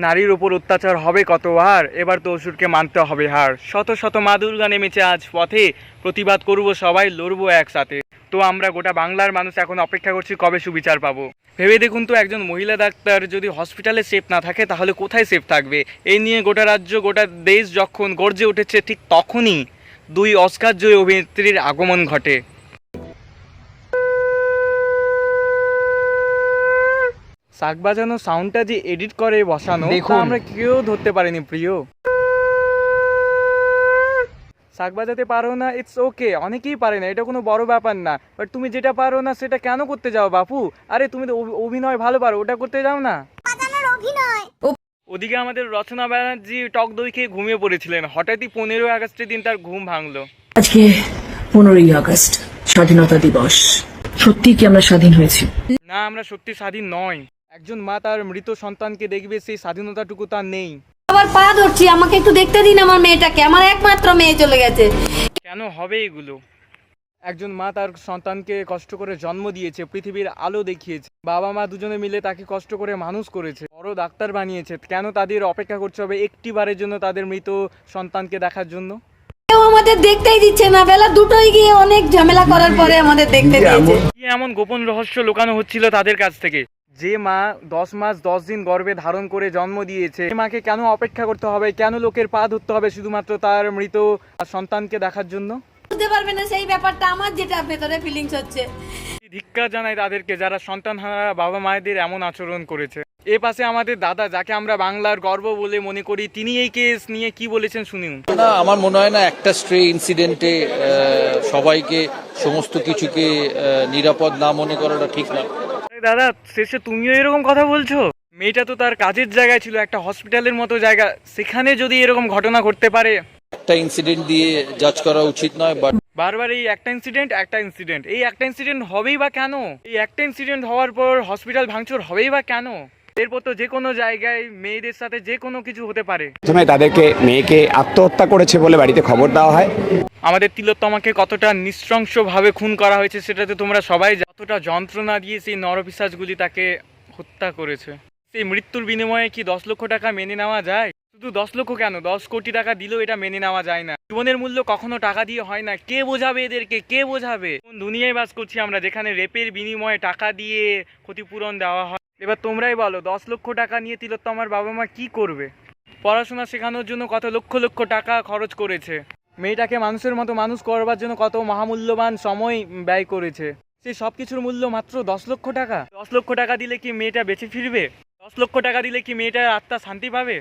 নারীর উপর অত্যাচার হবে কতবার, এবার তো অসুরকে মানতে হবে হার। শত শত মা দুর্গা নেমেছে আজ পথে, প্রতিবাদ করব সবাই, লড়বো একসাথে। তো আমরা গোটা বাংলার মানুষ এখন অপেক্ষা করছি কবে সুবিচার পাবো। ভেবে দেখুন তো, একজন মহিলা ডাক্তার যদি হসপিটালে সেফ না থাকে তাহলে কোথায় সেফ থাকবে? এই নিয়ে গোটা রাজ্য গোটা দেশ যখন গর্জে উঠেছে, ঠিক তখনই দুই অস্কার জয়ী অভিনেত্রীর আগমন ঘটে। শাক বাজানো সাউন্ডটা যে এডিট করে বসানো, তা আমরা কেউ ধরতে পারিনি প্রিয়। শাক বাজাতে পারো না, ইটস ওকে, অনেকেই পারে না, এটা কোনো বড় ব্যাপার না। বাট তুমি যেটা পারো না সেটা কেন করতে যাও বাপু? আরে তুমি তো অভিনয় ভালো পারো, ওটা করতে যাও না। ওদিকে আমাদের রচনা ব্যানার্জি টক দই খেয়ে ঘুমিয়ে পড়েছিলেন, হঠাৎই 15ই আগস্টের দিন তার ঘুম ভাঙলো। আজকে 15ই আগস্ট, স্বাধীনতা দিবস। সত্যি কি আমরা স্বাধীন হয়েছি? না, আমরা সত্যি স্বাধীন নয়। একজন মা তার মৃত সন্তানকে দেখবে, সেই স্বাধীনতাটুকু তার নেই। আবার পা ধরছি, আমাকে একটু দেখতে দিন আমার মেয়েটাকে, আমার একমাত্র মেয়ে চলে গেছে। কেন হবে এগুলো? একজন মা তার সন্তানকে কষ্ট করে জন্ম দিয়েছে, পৃথিবীর আলো দেখিয়েছে, বাবা মা দুজনে মিলে তাকে কষ্ট করে মানুষ করেছে, বড় ডাক্তার বানিয়েছে। কেন তাদের অপেক্ষা করতে হবে একটি বারের জন্য তাদের মৃত সন্তানকে দেখার জন্য? কেউ আমাদের দেখতেই দিচ্ছে না, বেলা দুটোই গিয়ে অনেক ঝামেলা করার পরে আমাদের দেখতে দিয়েছে। কি এমন গোপন রহস্য লুকানো হচ্ছিল তাদের কাছ থেকে? যে মা 10 মাস 10 দিন গর্ভে ধারণ করে জন্ম দিয়েছে, সেই মাকে কেন অপেক্ষা করতে হবে? কেন লোকের পা ধরতে হবে শুধুমাত্র তার মৃত সন্তানকে দেখার জন্য? বুঝতে পারবে না সেই ব্যাপারটা, আমার যেটা ভেতরে ফিলিংস হচ্ছে। ধিক্কার জানাই তাদেরকে যারা সন্তানহারা বাবা মায়েদের এমন আচরণ করেছে। এ পাশে আমাদের দাদা, যাকে আমরা বাংলার গর্ব বলে মনে করি, তিনি এই কেস নিয়ে কি বলেছেন শুনুন। না, আমার মনে হয় না একটা স্ট্রে ইনসিডেন্টে সবাইকে সমস্ত কিছুকে নিরাপদ না মনে করাটা ঠিক না। দাদা, শেষে তুমিও এরকম কথা বলছো? মেয়েটা তো তার কাজের জায়গায় ছিল, একটা হসপিটালের মতো জায়গা, সেখানে যদি এরকম ঘটনা ঘটতে পারে। একটা ইনসিডেন্ট দিয়ে জাজ করা উচিত নয়। বাট বারবার এই একটা ইনসিডেন্ট এই একটা ইনসিডেন্ট হবেই বা কেন? এই একটা ইনসিডেন্ট হওয়ার পর হসপিটাল ভাঙচুর হবেই বা কেন? এরপর তো যে কোনো জায়গায় মেয়েদের সাথে যে কোনো কিছু হতে পারে। প্রথমে তাদেরকে মেয়েকে আত্মহত্যা করেছে বলে বাড়িতে খবর দেওয়া হয়। আমাদের তিলোত্তমাকে কতটা নৃশংসভাবে খুন করা হয়েছে সেটাতে তোমরা সবাই কতটা যন্ত্রণা দিয়ে সেই নরপিশাচগুলি তাকে হত্যা করেছে। সেই মৃত্যুর বিনিময়ে কি 10 লক্ষ টাকা মেনে নেওয়া যায়? শুধু 10 লক্ষ কেন, 10 কোটি টাকা দিলেও এটা মেনে নেওয়া যায় না। জীবনের মূল্য কখনো টাকা দিয়ে হয় না। কে বোঝাবে এদেরকে, কে বোঝাবে? কোন দুনিয়ায় বাস করছি আমরা, যেখানে রেপের বিনিময়ে টাকা দিয়ে ক্ষতিপূরণ দেওয়া হয়? এবার তোমরাই বলো, 10 লক্ষ টাকা নিয়ে তিলোত্তমার বাবা মা কি করবে? পড়াশোনা শেখানোর জন্য কত লক্ষ লক্ষ টাকা খরচ করেছে, মেয়েটাকে মানুষের মতো মানুষ করবার জন্য কত মহামূল্যবান সময় ব্যয় করেছে। সেই সব কিছুর মূল্য মাত্র 10 লক্ষ টাকা। 10 লক্ষ টাকা দিলে কি মেয়েটা বেঁচে ফিরবে? 10 লক্ষ টাকা দিলে কি মেয়েটার আত্মা শান্তি পাবে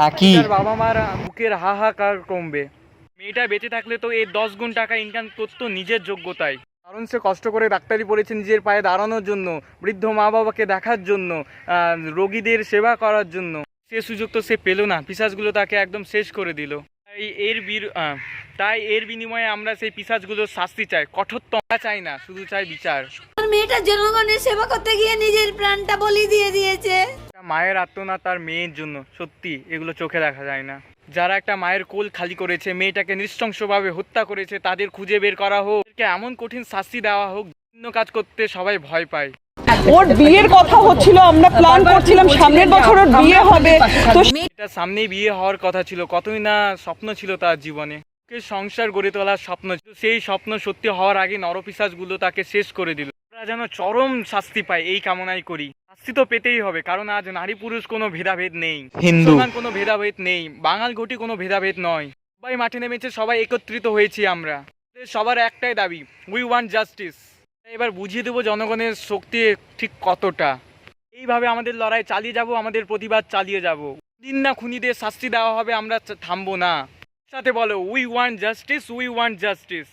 নাকি তার বাবা মার বুকের হাহাকার কমবে? মেয়েটা বেঁচে থাকলে তো এই 10 গুণ টাকা ইনকাম করতো নিজের যোগ্যতায়। কারণ সে কষ্ট করে ডাক্তারি পড়েছে নিজের পায়ে দাঁড়ানোর জন্য, বৃদ্ধ মা বাবাকে দেখার জন্য, রোগীদের সেবা করার জন্য। সে সুযোগ তো সে পেল না, পিশাচগুলো তাকে একদম শেষ করে দিল। তাই এর বিনিময়ে আমরা সেই পিশাচগুলোর শাস্তি চাই, কঠোরতম চাই না, শুধু চাই বিচার। মেয়েটা জনগণের সেবা করতে গিয়ে নিজের প্রাণটা বলি দিয়ে দিয়েছে। মায়ের আত্মনাদ তার মেয়ের জন্য, সত্যি এগুলো চোখে দেখা যায় না। যারা একটা মায়ের কোল খালি করেছে, মেয়েটাকে নৃশংসভাবে হত্যা করেছে, তাদের খুঁজে বের করা হোক, এমন কঠিন শাস্তি দেওয়া হোক। ভিন্ন কাজ করতে সবাই ভয় পায়। ওর বিয়ের কথা হচ্ছিল, আমরা প্ল্যান করছিলাম সামনের বছর ওর বিয়ে হবে। তো এটা সামনেই বিয়ে হওয়ার কথা ছিল, কতই না স্বপ্ন ছিল তার জীবনে, সংসার গড়ে তোলার স্বপ্ন। সেই স্বপ্ন সত্যি হওয়ার আগে নরপিশাচগুলো তাকে শেষ করে দিল। ওরা যেন চরম শাস্তি পায় এই কামনাই করি। শাস্তি তো পেতেই হবে, কারণ আজ নারী পুরুষ কোনো ভেদাভেদ নেই, হিন্দু কোনো ভেদাভেদ নেই, বাঙাল ঘটি কোনো ভেদাভেদ নয়। সবাই মাঠে নেমেছে, সবাই একত্রিত হয়েছি আমরা। সবার একটাই দাবি, উই ওয়ান্ট জাস্টিস। এবার বুঝিয়ে দেবো জনগণের শক্তি ঠিক কতটা। এইভাবে আমাদের লড়াই চালিয়ে যাব, আমাদের প্রতিবাদ চালিয়ে যাব। দিন না খুনিদের শাস্তি দেওয়া হবে, আমরা থামবো না। সাথে বলো, we want justice, we want justice.